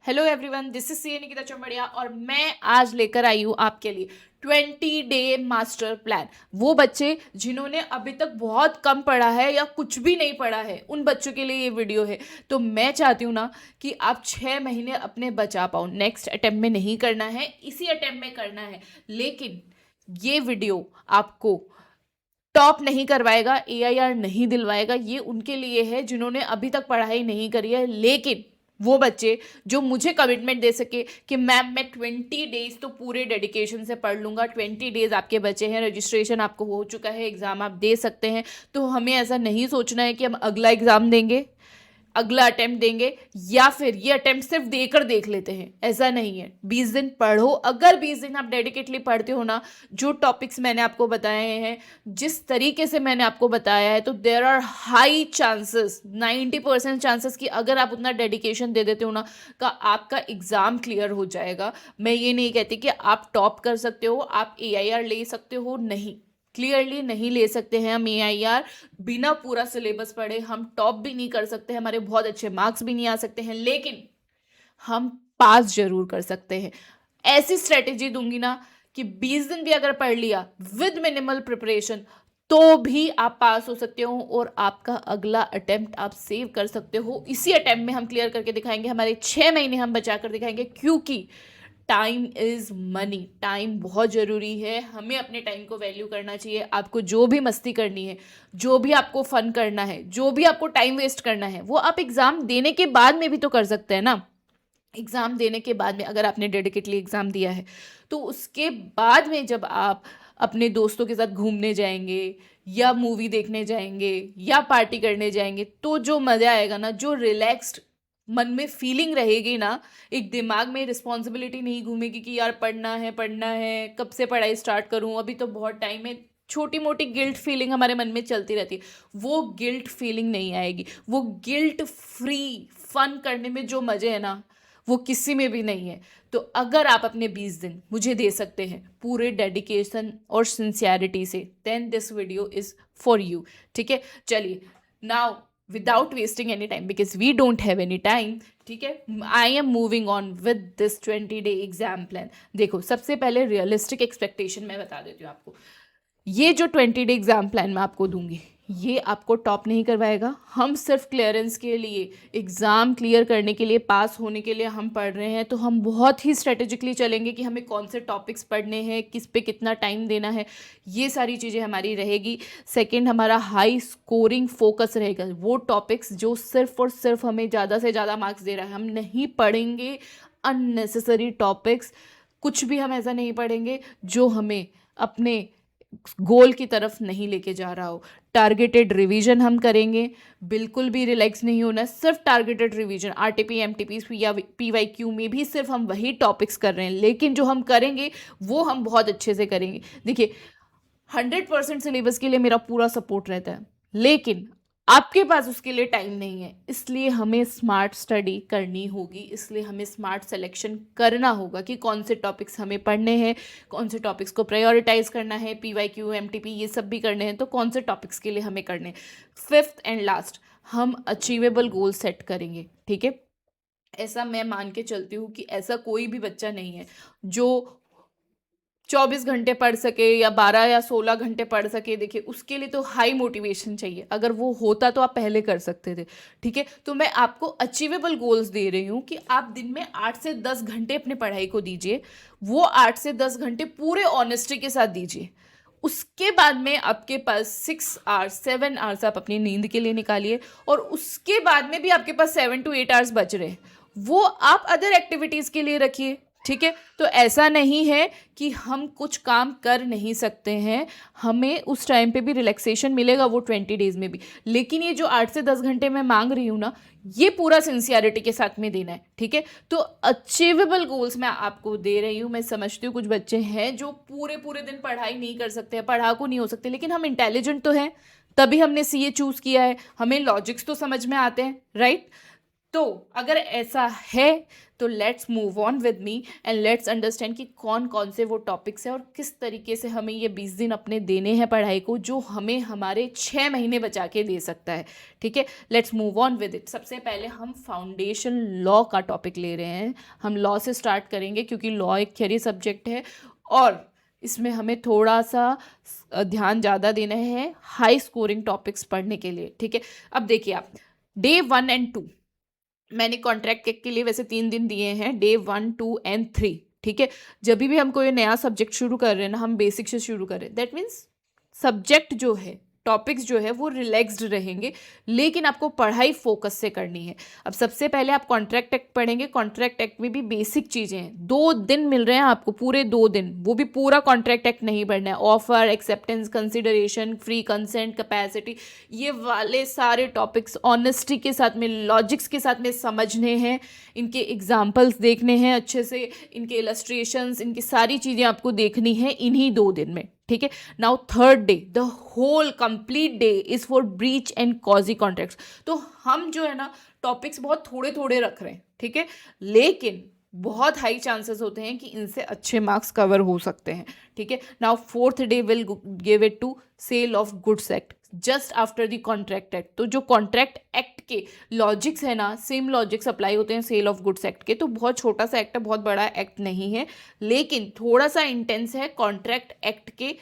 Hello everyone, this is C Nikita Chaumadiya और मैं आज लेकर आई हूँ आपके लिए 20 डे मास्टर प्लान। वो बच्चे जिन्होंने अभी तक बहुत कम पढ़ा है या कुछ भी नहीं पढ़ा है, उन बच्चों के लिए ये वीडियो है। तो मैं चाहती हूँ ना कि आप 6 महीने अपने बचा पाओ। नेक्स्ट अटेम्प्ट में नहीं करना है, इसी अटेम्प्ट में करना है। लेकिन ये वीडियो आपको टॉप नहीं करवाएगा, एआईआर नहीं दिलवाएगा। ये उनके लिए है जिन्होंने अभी तक पढ़ाई नहीं करी है, लेकिन वो बच्चे जो मुझे कमिटमेंट दे सके कि मैम मैं 20 डेज तो पूरे डेडिकेशन से पढ़ लूँगा। 20 डेज आपके बचे हैं, रजिस्ट्रेशन आपको हो चुका है, एग्ज़ाम आप दे सकते हैं। तो हमें ऐसा नहीं सोचना है कि हम अगला एग्ज़ाम देंगे, अगला अटेम्प्ट देंगे, या फिर ये अटेम्प्ट सिर्फ देकर देख लेते हैं। ऐसा नहीं है। 20 दिन पढ़ो। अगर 20 दिन आप डेडिकेटली पढ़ते हो ना, जो टॉपिक्स मैंने आपको बताए हैं, जिस तरीके से मैंने आपको बताया है, तो there are high chances, 90% chances कि अगर आप उतना डेडिकेशन दे देते हो ना, का आपका एग्ज़ाम क्लियर हो जाएगा। मैं ये नहीं कहती कि आप टॉप कर सकते हो, आप एआईआर ले सकते हो, नहीं, क्लियरली नहीं ले सकते हैं हम एआईआर। बिना पूरा सिलेबस पढ़े हम टॉप भी नहीं कर सकते हैं, हमारे बहुत अच्छे मार्क्स भी नहीं आ सकते हैं, लेकिन हम पास जरूर कर सकते हैं। ऐसी स्ट्रेटेजी दूंगी ना कि 20 दिन भी अगर पढ़ लिया विद मिनिमल प्रिपरेशन, तो भी आप पास हो सकते हो और आपका अगला अटेम्प्ट आप सेव कर सकते हो। इसी अटेम्प्ट में हम क्लियर करके दिखाएंगे, हमारे 6 महीने हम बचा कर दिखाएंगे, क्योंकि टाइम इज़ मनी। टाइम बहुत ज़रूरी है, हमें अपने टाइम को वैल्यू करना चाहिए। आपको जो भी मस्ती करनी है, जो भी आपको फन करना है, जो भी आपको टाइम वेस्ट करना है, वो आप एग्ज़ाम देने के बाद में भी तो कर सकते हैं ना। एग्ज़ाम देने के बाद में अगर आपने डेडिकेटली एग्ज़ाम दिया है, तो उसके बाद में जब आप अपने दोस्तों के साथ घूमने जाएंगे या मूवी देखने जाएंगे या पार्टी करने जाएंगे, तो जो मज़ा आएगा ना, जो रिलैक्स्ड मन में फीलिंग रहेगी ना, एक दिमाग में रिस्पॉन्सिबिलिटी नहीं घूमेगी कि यार पढ़ना है, कब से पढ़ाई स्टार्ट करूं, अभी तो बहुत टाइम है। छोटी मोटी गिल्ट फीलिंग हमारे मन में चलती रहती है, वो गिल्ट फीलिंग नहीं आएगी। वो गिल्ट फ्री फन करने में जो मज़े है ना, वो किसी में भी नहीं है। तो अगर आप अपने 20 दिन मुझे दे सकते हैं पूरे डेडिकेशन और सिंसियरिटी से, then this video is for you. ठीक है, चलिए now without wasting any time, because we don't have any time, ठीक है, I am moving on with this 20 day exam plan. देखो, सबसे पहले रियलिस्टिक एक्सपेक्टेशन मैं बता देती हूँ आपको। ये जो 20 डे एग्ज़ाम प्लान मैं आपको दूंगी, ये आपको टॉप नहीं करवाएगा। हम सिर्फ क्लियरेंस के लिए, एग्ज़ाम क्लियर करने के लिए, पास होने के लिए हम पढ़ रहे हैं। तो हम बहुत ही स्ट्रेटेजिकली चलेंगे कि हमें कौन से टॉपिक्स पढ़ने हैं, किस पे कितना टाइम देना है, ये सारी चीज़ें हमारी रहेगी। सेकंड, हमारा हाई स्कोरिंग फोकस रहेगा। वो टॉपिक्स जो सिर्फ और सिर्फ हमें ज़्यादा से ज़्यादा मार्क्स दे रहा है, हम नहीं पढ़ेंगे अननेसेसरी टॉपिक्स। कुछ भी हम ऐसा नहीं पढ़ेंगे जो हमें अपने गोल की तरफ नहीं लेके जा रहा हो। टारगेटेड रिवीजन हम करेंगे, बिल्कुल भी रिलैक्स नहीं होना, सिर्फ टारगेटेड रिवीजन। आरटीपी, एमटीपी या पीवाईक्यू में भी सिर्फ हम वही टॉपिक्स कर रहे हैं, लेकिन जो हम करेंगे वो हम बहुत अच्छे से करेंगे। देखिए, 100% सिलेबस के लिए मेरा पूरा सपोर्ट रहता है, लेकिन आपके पास उसके लिए टाइम नहीं है। इसलिए हमें स्मार्ट स्टडी करनी होगी, इसलिए हमें स्मार्ट सिलेक्शन करना होगा कि कौन से टॉपिक्स हमें पढ़ने हैं, कौन से टॉपिक्स को प्रायोरिटाइज करना है, पीवाईक्यू, एमटीपी ये सब भी करने हैं, तो कौन से टॉपिक्स के लिए हमें करने हैं। फिफ्थ एंड लास्ट, हम अचीवेबल गोल सेट करेंगे। ठीक है, ऐसा मैं मान के चलती हूँ कि ऐसा कोई भी बच्चा नहीं है जो 24 घंटे पढ़ सके या 12 या 16 घंटे पढ़ सके। देखिए, उसके लिए तो हाई मोटिवेशन चाहिए। अगर वो होता तो आप पहले कर सकते थे। ठीक है, तो मैं आपको अचीवेबल गोल्स दे रही हूँ कि आप दिन में 8 से 10 घंटे अपने पढ़ाई को दीजिए। वो 8 से 10 घंटे पूरे ऑनेस्टी के साथ दीजिए। उसके बाद में आपके पास 6 आवर्स 7 आवर्स आप अपनी नींद के लिए निकालिए, और उसके बाद में भी आपके पास 7 to 8 आवर्स बच रहे हैं, वो आप अदर एक्टिविटीज़ के लिए रखिए। ठीक है, तो ऐसा नहीं है कि हम कुछ काम कर नहीं सकते हैं, हमें उस टाइम पे भी रिलैक्सेशन मिलेगा, वो 20 डेज में भी। लेकिन ये जो 8 से 10 घंटे मैं मांग रही हूँ ना, ये पूरा सिंसियरिटी के साथ में देना है। ठीक है, तो अचीवेबल गोल्स मैं आपको दे रही हूँ। मैं समझती हूँ कुछ बच्चे हैं जो पूरे पूरे दिन पढ़ाई नहीं कर सकते हैं, पढ़ाकू नहीं हो सकते, लेकिन हम इंटेलिजेंट तो हैं, तभी हमने सीए चूज़ किया है, हमें लॉजिक्स तो समझ में आते हैं, राइट। तो अगर ऐसा है तो let's move on with me and let's understand कि कौन कौन से वो टॉपिक्स हैं और किस तरीके से हमें ये 20 दिन अपने देने हैं पढ़ाई को, जो हमें हमारे 6 महीने बचा के दे सकता है। ठीक है, let's move on with it. सबसे पहले हम फाउंडेशन लॉ का टॉपिक ले रहे हैं। हम लॉ से स्टार्ट करेंगे क्योंकि लॉ एक थियरी सब्जेक्ट है और इसमें हमें थोड़ा सा ध्यान ज़्यादा देना है हाई स्कोरिंग टॉपिक्स पढ़ने के लिए। ठीक है, अब देखिए आप, डे 1 एंड 2 मैंने कॉन्ट्रैक्ट के लिए वैसे 3 दिन दिए हैं, डे 1, 2 एंड 3। ठीक है, जब भी हम कोई नया सब्जेक्ट शुरू कर रहे हैं ना, हम बेसिक से शुरू कर रहे हैं, दैट मीन्स सब्जेक्ट जो है, टॉपिक्स जो है वो रिलैक्स्ड रहेंगे, लेकिन आपको पढ़ाई फोकस से करनी है। अब सबसे पहले आप कॉन्ट्रैक्ट एक्ट पढ़ेंगे। कॉन्ट्रैक्ट एक्ट में भी बेसिक चीज़ें हैं। 2 दिन मिल रहे हैं आपको, पूरे 2 दिन, वो भी पूरा कॉन्ट्रैक्ट एक्ट नहीं पढ़ना है। Offer, acceptance, consideration, free consent, capacity, ये वाले सारे टॉपिक्स ऑनेस्टी के साथ में, लॉजिक्स के साथ में समझने हैं। इनके एग्जाम्पल्स देखने हैं अच्छे से, इनके इलस्ट्रेशंस, इनकी सारी चीज़ें आपको देखनी है इन्हीं 2 दिन में। ठीक है, now third day, the whole complete day is for breach and quasi contracts. तो हम जो है ना टॉपिक्स बहुत थोड़े थोड़े रख रहे हैं। ठीक है, लेकिन बहुत हाई चांसेस होते हैं कि इनसे अच्छे मार्क्स कवर हो सकते हैं। ठीक है, now fourth day will give it to sale of goods act just after the contract act. तो जो कॉन्ट्रैक्ट एक्ट के लॉजिक्स है ना, सेम लॉजिक्स अप्लाई होते हैं सेल ऑफ गुड्स एक्ट के। तो बहुत छोटा सा एक्ट है, बहुत बड़ा एक्ट नहीं है, लेकिन थोड़ा सा इंटेंस है कॉन्ट्रैक्ट एक्ट के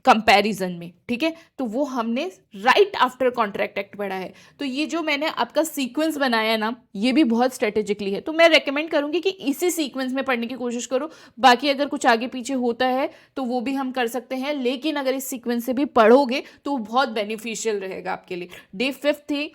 कंपैरिजन में। ठीक है, तो वो हमने राइट आफ्टर कॉन्ट्रैक्ट एक्ट पढ़ा है। तो ये जो मैंने आपका सीक्वेंस बनाया ना, ये भी बहुत स्ट्रेटेजिकली है। तो मैं रेकमेंड करूंगी कि इसी सीक्वेंस में पढ़ने की कोशिश करो। बाकी अगर कुछ आगे पीछे होता है तो वो भी हम कर सकते हैं, लेकिन अगर इस सीक्वेंस से भी पढ़ोगे तो वो बहुत बेनिफिशियल रहेगा आपके लिए। डे 5 थी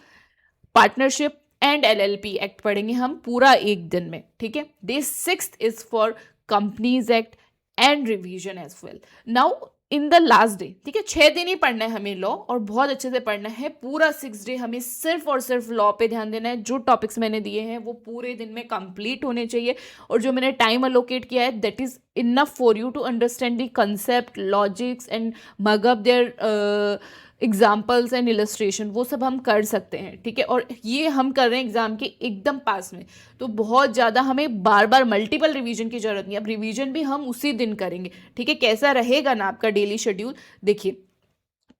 पार्टनरशिप एंड LLP एक्ट पढ़ेंगे हम पूरा 1 दिन में। ठीक है, day 6 is for companies act and revision as well. Now in the last day, ठीक है, 6 दिन ही पढ़ना है हमें लॉ, और बहुत अच्छे से पढ़ना है। पूरा 6 डे हमें सिर्फ और सिर्फ लॉ पे ध्यान देना है। जो टॉपिक्स मैंने दिए हैं वो पूरे दिन में कंप्लीट होने चाहिए, और जो मैंने टाइम अलोकेट किया है that is enough for you to understand the concept, logics and mug up their examples and illustration. वो सब हम कर सकते हैं। ठीक है, और ये हम कर रहे हैं एग्जाम के एकदम पास में, तो बहुत ज़्यादा हमें बार बार मल्टीपल रिवीजन की जरूरत नहीं है। अब रिवीजन भी हम उसी दिन करेंगे। ठीक है, कैसा रहेगा ना आपका डेली शेड्यूल, देखिए,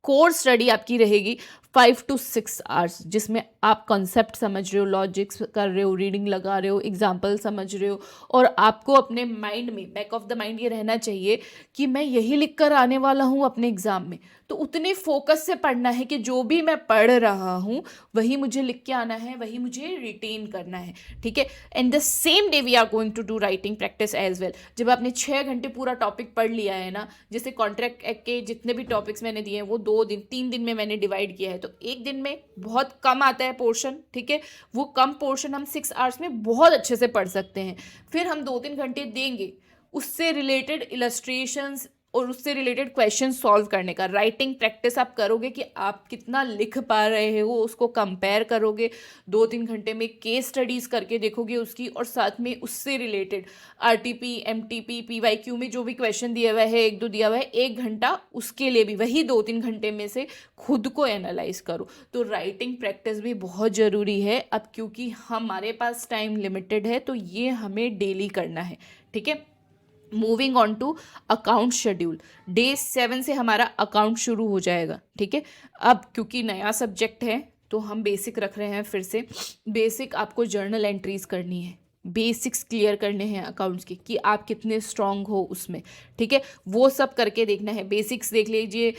कोर स्टडी आपकी रहेगी 5 to 6 आवर्स, जिसमें आप कॉन्सेप्ट समझ रहे हो, लॉजिक्स कर रहे हो, रीडिंग लगा रहे हो, एग्जाम्पल समझ रहे हो, और आपको अपने माइंड में, बैक ऑफ द माइंड ये रहना चाहिए कि मैं यही लिख कर आने वाला हूँ अपने एग्जाम में। तो उतने फोकस से पढ़ना है कि जो भी मैं पढ़ रहा हूँ वही मुझे लिख के आना है, वही मुझे रिटेन करना है। ठीक है, and the same day we are going to do writing practice as well. जब आपने 6 घंटे पूरा टॉपिक पढ़ लिया है ना, जैसे कॉन्ट्रैक्ट एक्ट के जितने भी टॉपिक्स मैंने दिए हैं वो 2 दिन 3 दिन में मैंने डिवाइड किया है, तो 1 दिन में बहुत कम आता है पोर्शन। ठीक है, वो कम पोर्शन हम 6 आवर्स में बहुत अच्छे से पढ़ सकते हैं। फिर हम 2-3 घंटे देंगे उससे रिलेटेड इलस्ट्रेशंस और उससे रिलेटेड क्वेश्चन सॉल्व करने का। राइटिंग प्रैक्टिस आप करोगे कि आप कितना लिख पा रहे हो, उसको कंपेयर करोगे। 2-3 घंटे में केस स्टडीज़ करके देखोगे उसकी, और साथ में उससे रिलेटेड RTP, MTP, PYQ में जो भी क्वेश्चन दिया हुआ है, 1-2 दिया हुआ है, 1 घंटा उसके लिए भी वही 2-3 घंटे में से खुद को एनालाइज करो। तो राइटिंग प्रैक्टिस भी बहुत ज़रूरी है अब, क्योंकि हमारे पास टाइम लिमिटेड है, तो ये हमें डेली करना है। ठीक है, moving on to account schedule, day 7 से हमारा अकाउंट शुरू हो जाएगा। ठीक है, अब क्योंकि नया सब्जेक्ट है तो हम बेसिक रख रहे हैं। फिर से बेसिक आपको जर्नल एंट्रीज करनी है, बेसिक्स क्लियर करने हैं अकाउंट्स के कि आप कितने स्ट्रांग हो उसमें। ठीक है, वो सब करके देखना है। बेसिक्स देख लीजिए,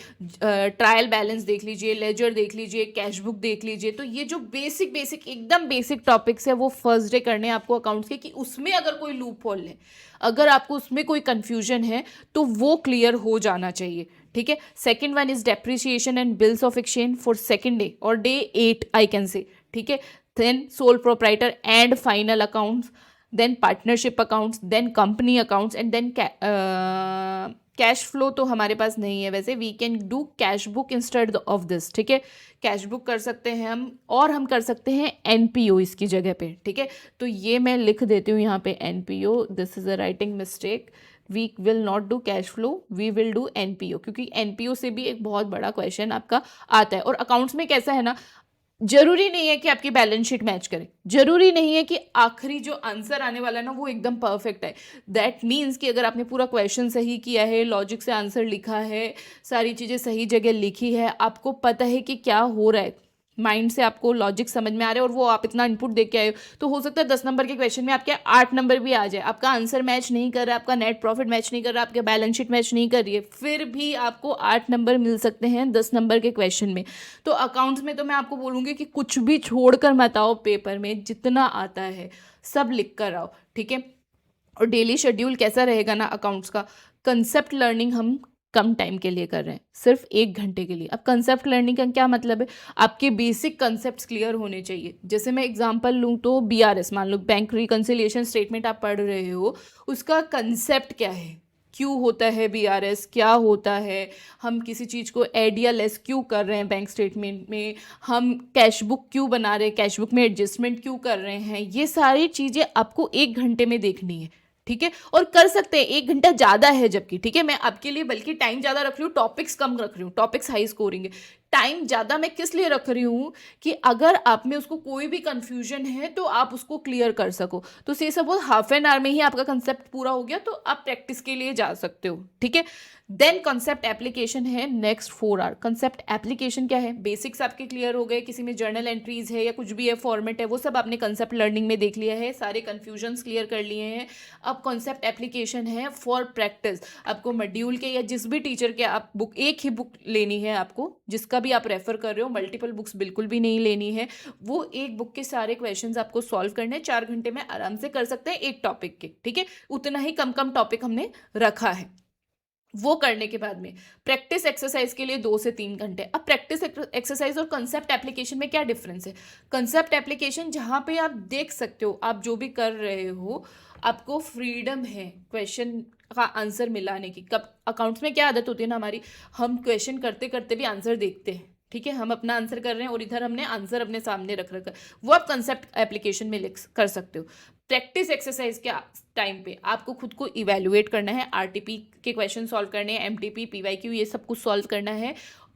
ट्रायल बैलेंस देख लीजिए, लेजर देख लीजिए, कैश बुक देख लीजिए। तो ये जो बेसिक एकदम बेसिक टॉपिक्स है वो फर्स्ट डे करने हैं आपको अकाउंट्स के, कि उसमें अगर कोई लूप होल है, अगर आपको उसमें कोई कन्फ्यूजन है तो वो क्लियर हो जाना चाहिए। ठीक है, second one is depreciation and bills of exchange for second day और डे 8 आई कैन से। ठीक है, then sole proprietor and final accounts, then partnership accounts, then company accounts, and then cash flow तो हमारे पास नहीं है वैसे, we can do cash book instead of this. ठीक है, कैश बुक कर सकते हैं हम, और हम कर सकते हैं NPO इसकी जगह पे। ठीक है, तो ये मैं लिख देती हूँ यहाँ पे NPO, this is a writing mistake, we will not do cash flow, we will do NPO, क्योंकि NPO से भी एक बहुत बड़ा क्वेश्चन आपका आता है। और अकाउंट्स में कैसा है ना, जरूरी नहीं है कि आपकी बैलेंस शीट मैच करे, जरूरी नहीं है कि आखिरी जो आंसर आने वाला है ना वो एकदम परफेक्ट है। दैट मीन्स कि अगर आपने पूरा क्वेश्चन सही किया है, लॉजिक से आंसर लिखा है, सारी चीज़ें सही जगह लिखी है, आपको पता है कि क्या हो रहा है, माइंड से आपको लॉजिक समझ में आ रहा है और वो आप इतना इनपुट दे के आए हो, तो हो सकता है 10 नंबर के क्वेश्चन में आपके 8 नंबर भी आ जाए। आपका आंसर मैच नहीं कर रहा, आपका नेट प्रॉफिट मैच नहीं कर रहा, आपके बैलेंस शीट मैच नहीं कर रही है, फिर भी आपको 8 नंबर मिल सकते हैं 10 नंबर के क्वेश्चन में। तो अकाउंट्स में तो मैं आपको बोलूँगी कि कुछ भी छोड़ कर मत आओ, पेपर में जितना आता है सब लिख कर आओ, ठीक है। और डेली शेड्यूल कैसा रहेगा ना अकाउंट्स का, कंसेप्ट लर्निंग हम कम टाइम के लिए कर रहे हैं, सिर्फ 1 घंटे के लिए। अब कंसेप्ट लर्निंग का क्या मतलब है, आपके बेसिक कंसेप्ट क्लियर होने चाहिए। जैसे मैं एग्जांपल लूँ तो BRS, मान लो बैंक रिकंसिलिएशन स्टेटमेंट आप पढ़ रहे हो, उसका कंसेप्ट क्या है, क्यों होता है BRS, क्या होता है, हम किसी चीज़ को ऐड या लेस क्यों कर रहे हैं बैंक स्टेटमेंट में, हम कैश बुक क्यों बना रहे हैं, कैश बुक में एडजस्टमेंट क्यों कर रहे हैं, ये सारी चीज़ें आपको 1 घंटे में देखनी है, ठीक है। और कर सकते हैं, 1 घंटा ज़्यादा है जबकि, ठीक है। मैं आपके लिए बल्कि टाइम ज़्यादा रख रही हूँ, टॉपिक्स कम रख रही हूँ, टॉपिक्स हाई स्कोरिंग है। टाइम ज़्यादा मैं किस लिए रख रही हूँ कि अगर आप में उसको कोई भी कंफ्यूजन है तो आप उसको क्लियर कर सको। तो से सपोज हाफ एन आवर में ही आपका कंसेप्ट पूरा हो गया तो आप प्रैक्टिस के लिए जा सकते हो, ठीक है। देन कंसेप्ट एप्लीकेशन है नेक्स्ट 4 आवर। कंसेप्ट एप्लीकेशन क्या है, बेसिक्स आपके क्लियर हो गए, किसी में जर्नल एंट्रीज है या कुछ भी है, फॉर्मेट है, वो सब आपने कंसेप्ट लर्निंग में देख लिया है, सारे कन्फ्यूजन्स क्लियर कर लिए हैं। अब कॉन्सेप्ट एप्लीकेशन है फॉर प्रैक्टिस। आपको मॉड्यूल के या जिस भी टीचर के आप बुक, एक ही बुक लेनी है आपको, जिसका भी आप रेफर कर रहे हो, मल्टीपल बुक्स बिल्कुल भी नहीं लेनी है। वो एक बुक के सारे क्वेश्चंस आपको सॉल्व करने 4 घंटे में आराम से कर सकते हैं एक टॉपिक के, ठीक है। उतना ही कम कम टॉपिक हमने रखा है। वो करने के बाद में प्रैक्टिस एक्सरसाइज के लिए 2 से 3 घंटे। अब प्रैक्टिस एक्सरसाइज और कंसेप्ट एप्लीकेशन में क्या डिफरेंस है, कंसेप्ट एप्लीकेशन जहाँ पे आप देख सकते हो आप जो भी कर रहे हो, आपको फ्रीडम है क्वेश्चन का आंसर मिलाने की। कब अकाउंट्स में क्या आदत होती है ना हमारी, हम क्वेश्चन करते करते भी आंसर देखते हैं, ठीक है। हम अपना आंसर कर रहे हैं और इधर हमने आंसर अपने सामने रख रखा है, वो आप कंसेप्ट एप्लीकेशन में लिख कर सकते हो। प्रैक्टिस एक्सरसाइज के टाइम पे आपको खुद को इवेलुएट करना है, RTP के क्वेश्चन सॉल्व करने हैं, MTP PYQ ये सब कुछ सॉल्व करना है,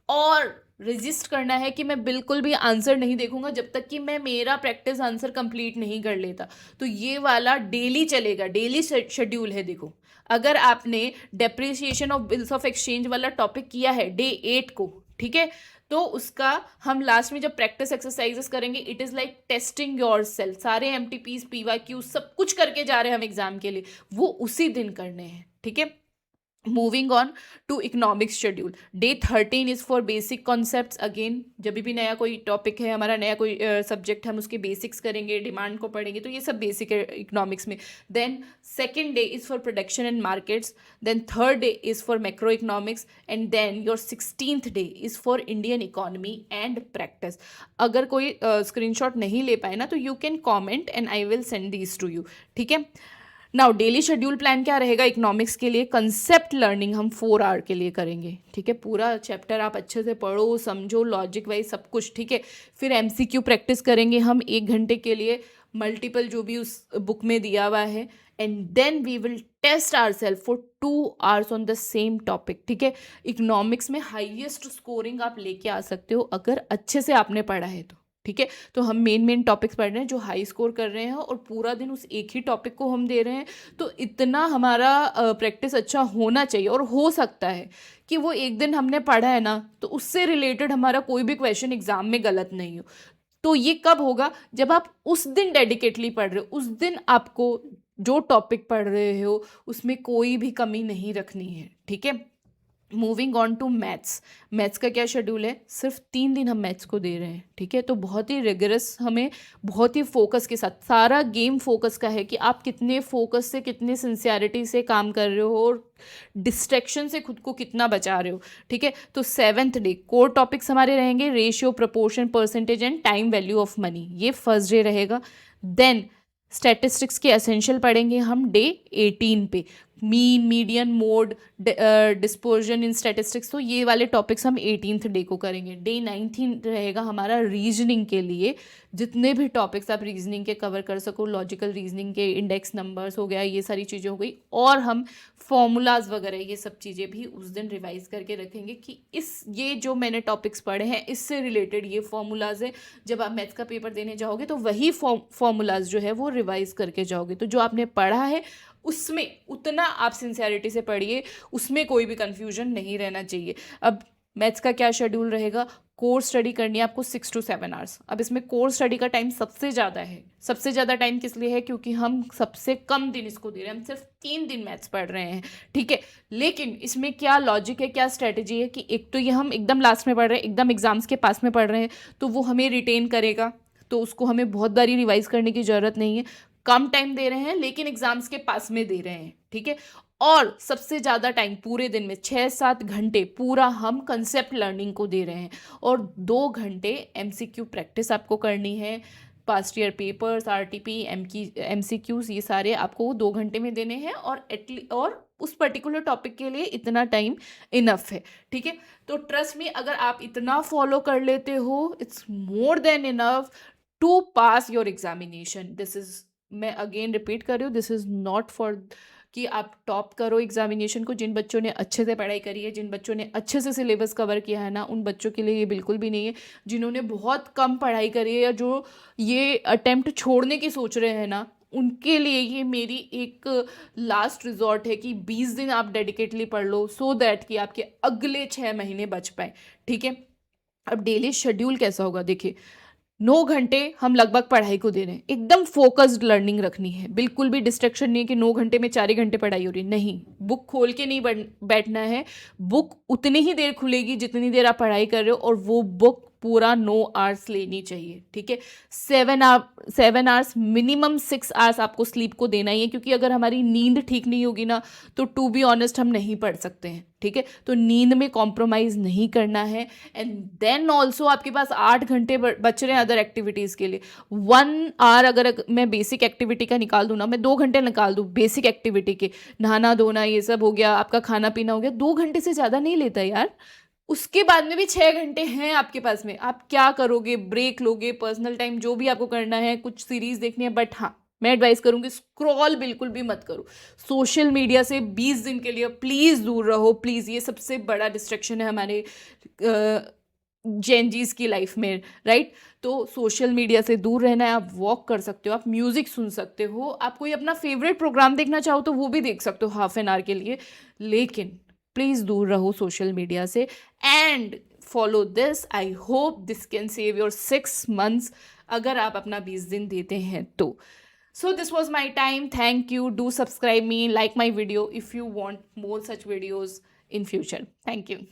और रजिस्ट करना है कि मैं बिल्कुल भी आंसर नहीं देखूंगा जब तक कि मैं मेरा प्रैक्टिस आंसर कंप्लीट नहीं कर लेता। तो ये वाला डेली चलेगा, डेली शेड्यूल है। देखो, अगर आपने depreciation of bills of exchange वाला टॉपिक किया है डे 8 को, ठीक है, तो उसका हम लास्ट में जब प्रैक्टिस एक्सरसाइजेस करेंगे, it is like testing your self. सारे MTPs PYQ सब कुछ करके जा रहे हैं हम एग्जाम के लिए, वो उसी दिन करने हैं, ठीक है। Moving on to economics schedule, day 13 is for basic concepts. Again जब भी नया कोई टॉपिक है हमारा, नया कोई सब्जेक्ट है, हम उसके बेसिक्स करेंगे, डिमांड को पढ़ेंगे, तो ये सब बेसिक है इकोनॉमिक्स में। Then second day is for production and markets, then third day is for macro economics, and then your 16th day is for Indian economy and practice. अगर कोई स्क्रीनशॉट नहीं ले पाए ना तो you can comment and I will send these to you, ठीक है। Now daily schedule plan क्या रहेगा इकोनॉमिक्स के लिए, कंसेप्ट लर्निंग हम 4 आवर के लिए करेंगे, ठीक है। पूरा चैप्टर आप अच्छे से पढ़ो, समझो, लॉजिक वाइज सब कुछ, ठीक है। फिर MCQ प्रैक्टिस करेंगे हम 1 घंटे के लिए, मल्टीपल जो भी उस बुक में दिया हुआ है, and then we will test our self for 2 hours on the same topic, ठीक है। इकोनॉमिक्स में हाईएस्ट स्कोरिंग आप लेके आ सकते हो अगर अच्छे से आपने पढ़ा है तो, ठीक है। तो हम मेन टॉपिक्स पढ़ रहे हैं जो हाई स्कोर कर रहे हैं और पूरा दिन उस एक ही टॉपिक को हम दे रहे हैं, तो इतना हमारा प्रैक्टिस अच्छा होना चाहिए। और हो सकता है कि वो एक दिन हमने पढ़ा है ना तो उससे रिलेटेड हमारा कोई भी क्वेश्चन एग्जाम में गलत नहीं हो। तो ये कब होगा, जब आप उस दिन डेडिकेटली पढ़ रहे हो, उस दिन आपको जो टॉपिक पढ़ रहे हो उसमें कोई भी कमी नहीं रखनी है, ठीक है। Moving on to maths, maths का क्या शेड्यूल है, सिर्फ 3 दिन हम मैथ्स को दे रहे हैं, ठीक है। तो बहुत ही रिगरस, हमें बहुत ही फोकस के साथ, सारा गेम फोकस का है कि आप कितने फोकस से, कितने सिंसियरिटी से काम कर रहे हो और डिस्ट्रैक्शन से खुद को कितना बचा रहे हो, ठीक है। तो 7th डे कोर टॉपिक्स हमारे रहेंगे, ratio, proportion, percentage and time value of money, ये फर्स्ट डे रहेगा। देन स्टैटिस्टिक्स के एसेंशियल पढ़ेंगे हम डे 18 पे। मीन, मीडियन, मोड, डिस्पर्जन इन स्टैटिस्टिक्स, तो ये वाले टॉपिक्स हम 18th डे को करेंगे। डे 19 रहेगा हमारा रीजनिंग के लिए, जितने भी टॉपिक्स आप रीजनिंग के कवर कर सको, लॉजिकल रीजनिंग के, इंडेक्स नंबर्स हो गया, ये सारी चीज़ें हो गई, और हम फॉर्मूलाज वगैरह ये सब चीज़ें भी उस दिन रिवाइज करके रखेंगे कि ये जो मैंने टॉपिक्स पढ़े हैं इससे रिलेटेड ये फॉर्मूलाज है। जब आप मैथ्स का पेपर देने जाओगे तो वही फॉर्मूलाज जो है वो रिवाइज करके जाओगे, तो जो आपने पढ़ा है उसमें उतना आप सिंसियरिटी से पढ़िए, उसमें कोई भी कन्फ्यूजन नहीं रहना चाहिए। अब मैथ्स का क्या शेड्यूल रहेगा, कोर्स स्टडी करनी है आपको 6 to 7 आवर्स। अब इसमें कोर्स स्टडी का टाइम सबसे ज़्यादा है। सबसे ज़्यादा टाइम किस लिए है, क्योंकि हम सबसे कम दिन इसको दे रहे हैं, हम सिर्फ 3 दिन मैथ्स पढ़ रहे हैं, ठीक है। लेकिन इसमें क्या लॉजिक है, क्या स्ट्रेटजी है कि एक तो ये हम एकदम लास्ट में पढ़ रहे हैं, एकदम एग्जाम्स के पास में पढ़ रहे हैं, तो वो हमें रिटेन करेगा, तो उसको हमें बहुत बारी रिवाइज करने की ज़रूरत नहीं है। कम टाइम दे रहे हैं लेकिन एग्जाम्स के पास में दे रहे हैं, ठीक है। और सबसे ज़्यादा टाइम पूरे दिन में 6-7 घंटे पूरा हम कंसेप्ट लर्निंग को दे रहे हैं, और 2 घंटे MCQ प्रैक्टिस आपको करनी है। Past year papers, RTP, MCQs, ये सारे आपको 2 घंटे में देने हैं, और उस पर्टिकुलर टॉपिक के लिए इतना टाइम इनफ है, ठीक है। तो ट्रस्ट मी, अगर आप इतना फॉलो कर लेते हो, it's more than enough to pass your examination. This is, मैं अगेन रिपीट कर रही हूँ, दिस इज़ नॉट फॉर कि आप टॉप करो एग्जामिनेशन को। जिन बच्चों ने अच्छे से पढ़ाई करी है, जिन बच्चों ने अच्छे से सिलेबस कवर किया है ना, उन बच्चों के लिए ये बिल्कुल भी नहीं है। जिन्होंने बहुत कम पढ़ाई करी है या जो ये अटेम्प्ट छोड़ने की सोच रहे हैं ना, उनके लिए ये मेरी एक लास्ट रिजॉर्ट है कि 20 दिन आप डेडिकेटली पढ़ लो, सो दैट कि आपके अगले 6 महीने बच पाए, ठीक है। अब डेली शेड्यूल कैसा होगा, देखिए 9 घंटे हम लगभग पढ़ाई को दे रहे हैं, एकदम फोकस्ड लर्निंग रखनी है, बिल्कुल भी डिस्ट्रैक्शन नहीं है कि 9 घंटे में 4 ही घंटे पढ़ाई हो रही, नहीं। बुक खोल के नहीं बैठना है, बुक उतनी ही देर खुलेगी जितनी देर आप पढ़ाई कर रहे हो, और वो बुक पूरा 9 आवर्स लेनी चाहिए, ठीक है। 7 आवर्स मिनिमम, 6 आवर्स आपको स्लीप को देना ही है, क्योंकि अगर हमारी नींद ठीक नहीं होगी ना, तो टू बी ऑनेस्ट हम नहीं पढ़ सकते हैं, ठीक है। तो नींद में कॉम्प्रोमाइज़ नहीं करना है। एंड देन ऑल्सो आपके पास 8 घंटे बच रहे हैं अदर एक्टिविटीज़ के लिए। 1 आवर अगर मैं बेसिक एक्टिविटी का निकाल दूँ ना, मैं 2 घंटे निकाल दूँ बेसिक एक्टिविटी के, नहाना धोना ये सब हो गया, आपका खाना पीना हो गया, 2 घंटे से ज़्यादा नहीं लेता यार। उसके बाद में भी 6 घंटे हैं आपके पास में, आप क्या करोगे, ब्रेक लोगे, पर्सनल टाइम जो भी आपको करना है, कुछ सीरीज देखनी है, बट हाँ मैं एडवाइस करूंगी स्क्रॉल बिल्कुल भी मत करो। सोशल मीडिया से 20 दिन के लिए प्लीज़ दूर रहो, प्लीज़। ये सबसे बड़ा डिस्ट्रैक्शन है हमारे जेनजीज की लाइफ में, राइट। तो सोशल मीडिया से दूर रहना है। आप वॉक कर सकते हो, आप म्यूज़िक सुन सकते हो, आप कोई अपना फेवरेट प्रोग्राम देखना चाहो तो वो भी देख सकते हो हाफ एन आवर के लिए, लेकिन प्लीज़ दूर रहो सोशल मीडिया से। And follow this, I hope this can save your 6 months अगर आप अपना 20 दिन देते हैं तो। So this was my time. Thank you. Do subscribe me, like my video if you want more such videos in future. Thank you.